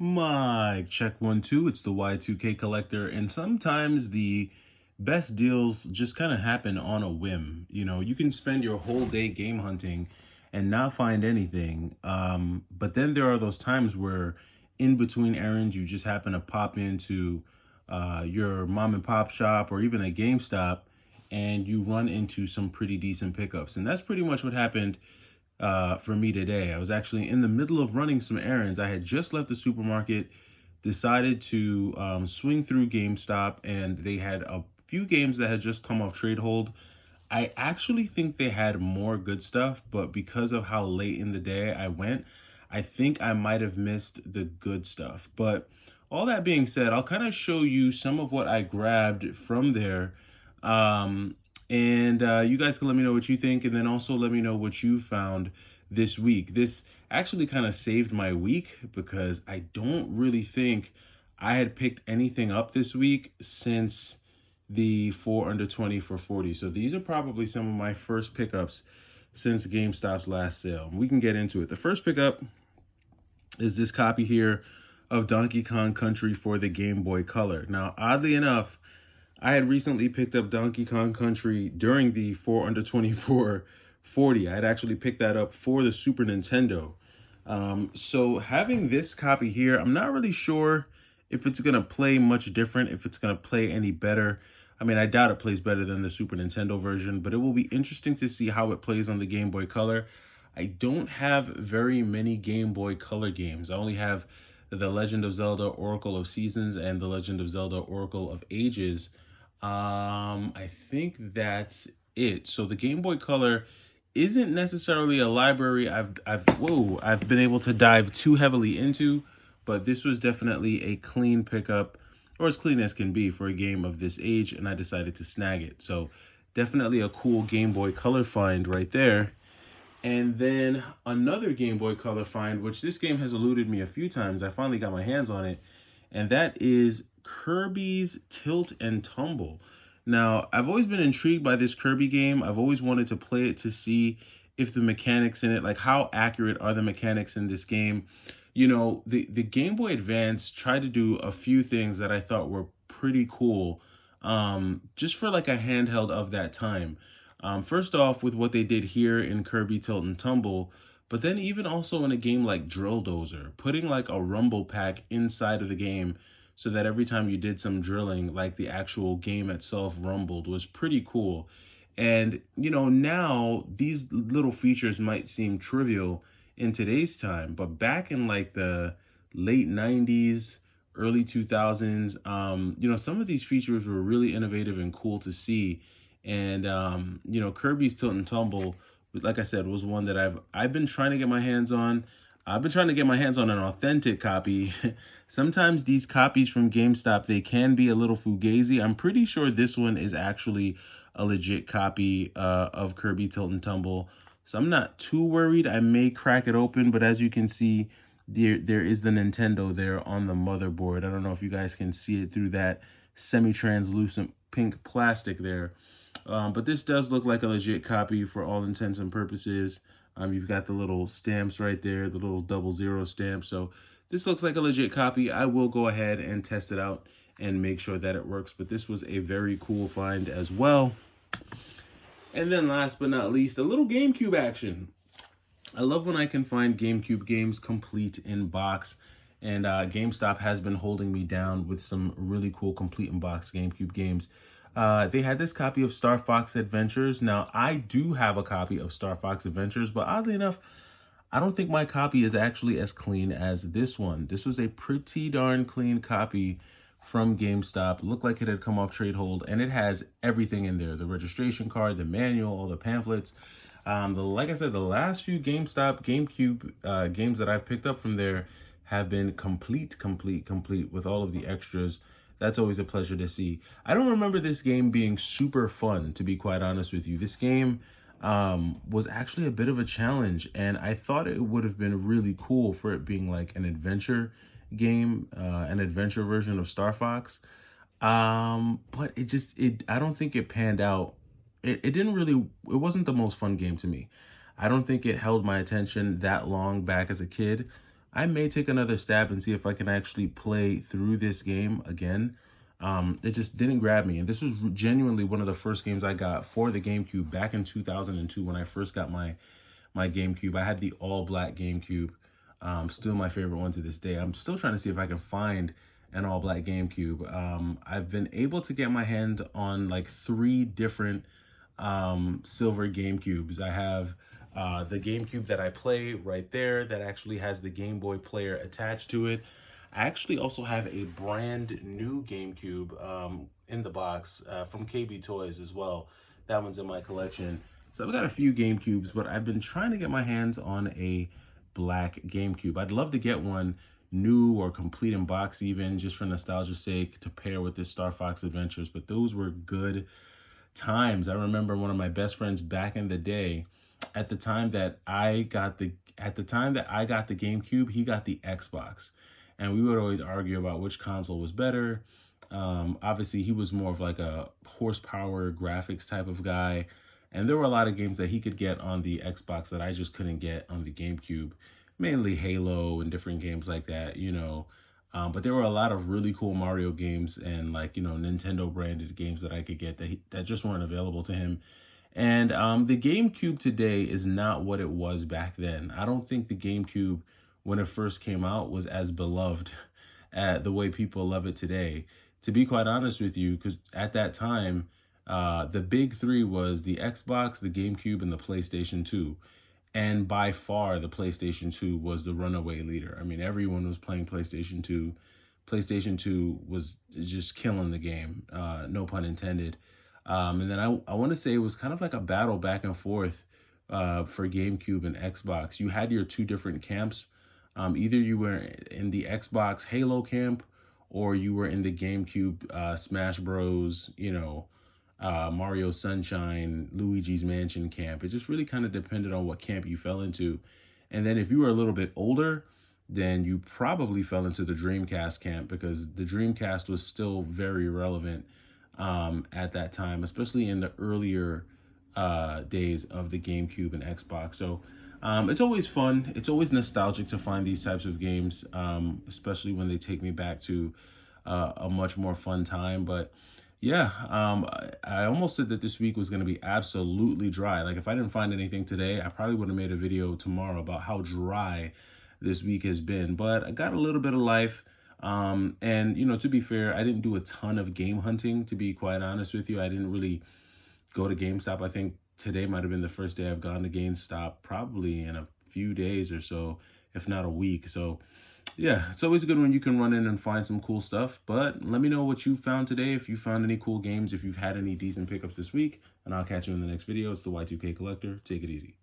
Mike, check 1 2. It's the Y2K collector, and sometimes the best deals just kind of happen on a whim. You can spend your whole day game hunting and not find anything. But then there are those times where, in between errands, you just happen to pop into your mom and pop shop or even a GameStop, and you run into some pretty decent pickups. And that's pretty much what happened for me today. I was actually in the middle of running some errands. I had just left the supermarket, decided to swing through GameStop, and they had a few games that had just come off trade hold. I actually think they had more good stuff, but because of how late in the day I went, I think I might have missed the good stuff. But all that being said, I'll kind of show you some of what I grabbed from there. Um, and you guys can let me know what you think, and then also let me know what you found this week. This actually kind of saved my week because I don't really think I had picked anything up this week since the 4 under 20 for 40. So these are probably some of my first pickups since GameStop's last sale. We can get into it. The first pickup is this copy here of Donkey Kong Country for the Game Boy Color. Now, oddly enough, I had recently picked up Donkey Kong Country during the 4 under 24 40. I had actually picked that up for the Super Nintendo. So having this copy here, I'm not really sure if it's going to play much different, if it's going to play any better. I mean, I doubt it plays better than the Super Nintendo version, but it will be interesting to see how it plays on the Game Boy Color. I don't have very many Game Boy Color games. I only have The Legend of Zelda Oracle of Seasons and The Legend of Zelda Oracle of Ages. I think that's it. So the Game Boy Color isn't necessarily a library I've been able to dive too heavily into, but this was definitely a clean pickup, or as clean as can be for a game of this age, and I decided to snag it. So definitely a cool Game Boy Color find right there. And then another Game Boy Color find, which this game has eluded me a few times. I finally got my hands on it, and that is Kirby's Tilt and Tumble. Now, I've always been intrigued by this Kirby game. I've always wanted to play it to see if the mechanics in it, like how accurate are the mechanics in this game. The Game Boy Advance tried to do a few things that I thought were pretty cool, just for like a handheld of that time. First off, with what they did here in Kirby Tilt and Tumble, but then even also in a game like Drill Dozer, putting like a rumble pack inside of the game so that every time you did some drilling, like the actual game itself rumbled, was pretty cool. And, now these little features might seem trivial in today's time, but back in like the late 90s, early 2000s, some of these features were really innovative and cool to see. And, Kirby's Tilt and Tumble, like I said, was one that I've been trying to get my hands on. I've been trying to get my hands on an authentic copy. Sometimes these copies from GameStop, they can be a little fugazi. I'm pretty sure this one is actually a legit copy of Kirby Tilt and Tumble. So I'm not too worried. I may crack it open, but as you can see, there is the Nintendo there on the motherboard. I don't know if you guys can see it through that semi-translucent pink plastic there. But this does look like a legit copy for all intents and purposes. You've got the little stamps right there, the little 00 stamp. So this looks like a legit copy. I will go ahead and test it out and make sure that it works. But this was a very cool find as well. And then last but not least, a little GameCube action. I love when I can find GameCube games complete in box. And GameStop has been holding me down with some really cool complete in box GameCube games. They had this copy of Star Fox Adventures. Now, I do have a copy of Star Fox Adventures, but oddly enough, I don't think my copy is actually as clean as this one. This was a pretty darn clean copy from GameStop. Looked like it had come off trade hold, and it has everything in there. The registration card, the manual, all the pamphlets. Like I said, the last few GameStop GameCube games that I've picked up from there have been complete with all of the extras. That's always a pleasure to see. I don't remember this game being super fun, to be quite honest with you. This game was actually a bit of a challenge, and I thought it would have been really cool for it being like an adventure game, an adventure version of Star Fox. But I don't think it panned out. It wasn't the most fun game to me. I don't think it held my attention that long back as a kid. I may take another stab and see if I can actually play through this game again. It just didn't grab me. And this was genuinely one of the first games I got for the GameCube back in 2002 when I first got my GameCube. I had the all black GameCube, still my favorite one to this day. I'm still trying to see if I can find an all black GameCube. I've been able to get my hand on like 3 different silver GameCubes. I have the GameCube that I play right there that actually has the Game Boy player attached to it. I actually also have a brand new GameCube in the box from KB Toys as well. That one's in my collection. So I've got a few GameCubes, but I've been trying to get my hands on a black GameCube. I'd love to get one new or complete in box even, just for nostalgia's sake, to pair with this Star Fox Adventures. But those were good times. I remember one of my best friends back in the day, at the time that I got the GameCube, he got the Xbox. And we would always argue about which console was better. Obviously, he was more of like a horsepower graphics type of guy. And there were a lot of games that he could get on the Xbox that I just couldn't get on the GameCube. Mainly Halo and different games like that, you know. But there were a lot of really cool Mario games and like, you know, Nintendo branded games that I could get that just weren't available to him. And the GameCube today is not what it was back then. I don't think the GameCube, when it first came out, was as beloved the way people love it today. To be quite honest with you, because at that time, the big 3 was the Xbox, the GameCube, and the PlayStation 2. And by far, the PlayStation 2 was the runaway leader. I mean, everyone was playing PlayStation 2. PlayStation 2 was just killing the game, no pun intended. And then I want to say it was kind of like a battle back and forth for GameCube and Xbox. You had your 2 different camps. Either you were in the Xbox Halo camp or you were in the GameCube Smash Bros, you know, Mario Sunshine, Luigi's Mansion camp. It just really kind of depended on what camp you fell into. And then if you were a little bit older, then you probably fell into the Dreamcast camp because the Dreamcast was still very relevant at that time, especially in the earlier days of the GameCube and Xbox. So it's always fun. It's always nostalgic to find these types of games, especially when they take me back to a much more fun time. But yeah, I almost said that this week was going to be absolutely dry. Like if I didn't find anything today, I probably would have made a video tomorrow about how dry this week has been. But I got a little bit of life. And, you know, to be fair, I didn't do a ton of game hunting, to be quite honest with you. I didn't really go to GameStop. I think today might have been the first day I've gone to GameStop probably in a few days or so, if not a week. So yeah, it's always good when you can run in and find some cool stuff. But let me know what you found today, if you found any cool games, if you've had any decent pickups this week, and I'll catch you in the next video. It's the Y2K Collector. Take it easy.